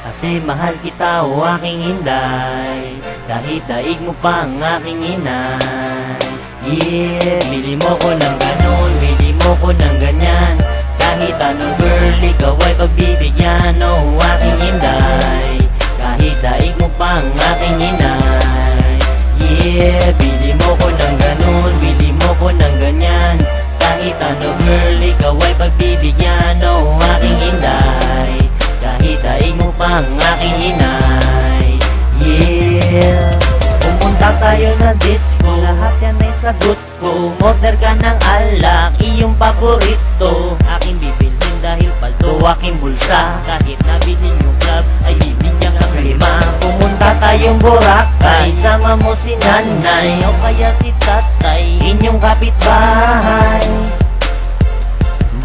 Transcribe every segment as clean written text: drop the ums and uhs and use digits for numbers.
Kasi mahal kita o aking inday, kahit daig mo pa ang aking inay. Yeah, bili mo ko ng ganon, bili mo ko ng ganyan, kahit ano girl, ikaw ay pagbibigyan. O aking inday, kahit daig mo pa ang aking inay. Yeah, bili mo ko ng ganon, bili mo ko ng ganyan, kahit ano girl, ikaw ay pagbibigyan. O aking inday, kahit daig mo pa ang aking inay. Yeah, pumunta tayo sa disco, lahat yan ay sagot ko. Order ka ng alak, iyong paborito, aking bibilhin dahil paldo aking bulsa. Kahit nabili yung club, ay bibigyan ka lima. Pumunta tayong Boracay, sama mo si nanay o kaya si tatay, inyong kapitbahay,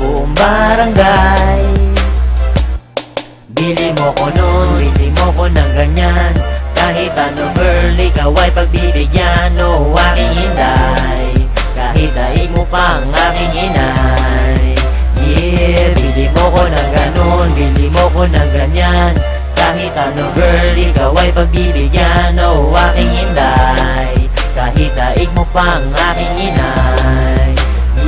buong barangay. Bili mo ko nun, bili mo ko ng ganyan, kahit ano girl, ikaw ay pagbibigyan. O aking inday, kahit daig mo pa ang aking inay. Yeah, bili mo ko ng ganon, bili mo ko ng ganyan, kahit ano girl, ikaw ay pagbibigyan. O aking inday, kahit daig mo pa ang aking inay.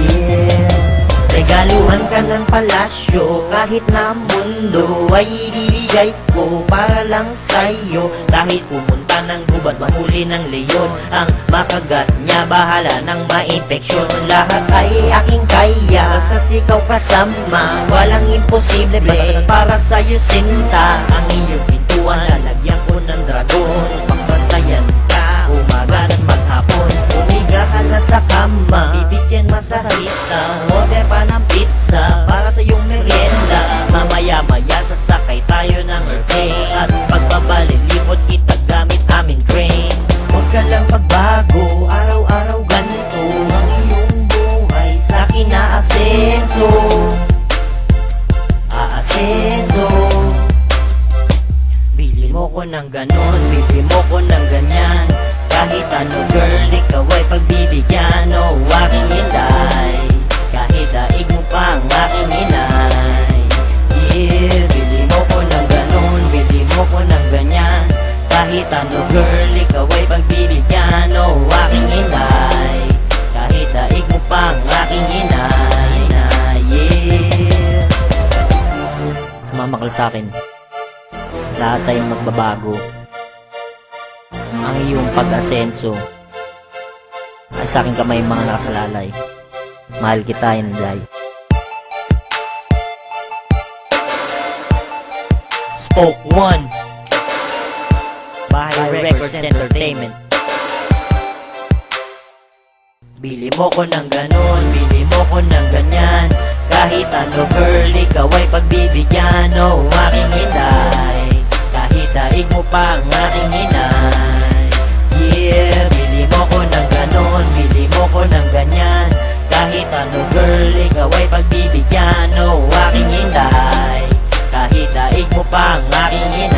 Yeah, regaluhan ka ng palasyo, kahit na mundo ay ibibigay ko para lang sa'yo. Kahit pumunta ng gubat, mahuli ng leyon, ang makagat niya bahala ng ma-infeksyon. Lahat ay aking kaya, basta't ikaw kasama, walang imposible, basta para sa'yo sinta. Ang iyong pintuan, lalagyan ko ng dragon, pagbantayan ka, umaga at maghapon. Umiga ka na sa kama, bibigyan masahista, order pa ng pizza para sa iyong merienda. Mamaya-maya sasakay tayo ng airplane, at pagbabalik libot kita gamit aming train. Huwag ka lang pagbago, araw-araw ganito ang iyong buhay, sa'kin aasenso, aasenso. Bili mo ko ng ganon, bili mo ko ng ganyan, kahit ano girl, ikaw ay pagbibigyan. O aking inday, kahit daig mo pa ang aking inay. Yeah, bili mo ko ng ganon, bili mo ko ng ganyan, kahit ano girl, ikaw ay pagbibigyan. O aking inday, kahit daig mo pa ang aking inay. Yeah, sumamakal sa'kin, lahat tayong magbabago. Ang iyong pag-asenso ay sa aking kamay mga nakasalalay. Mahal kita, inday. Spoke One, Bahay Records Entertainment. Bili mo ko ng ganon, bili mo ko ng ganyan, kahit ano girl, ikaw ay pagbibigyan. O aking inday, kahit daig mo pa ang aking inay. Yeah, bili mo ko ng ganon, bili mo ko ng ganyan, kahit ano girl, ikaw ay pagbibigyan. O aking inday, kahit daig mo pa ang aking inay.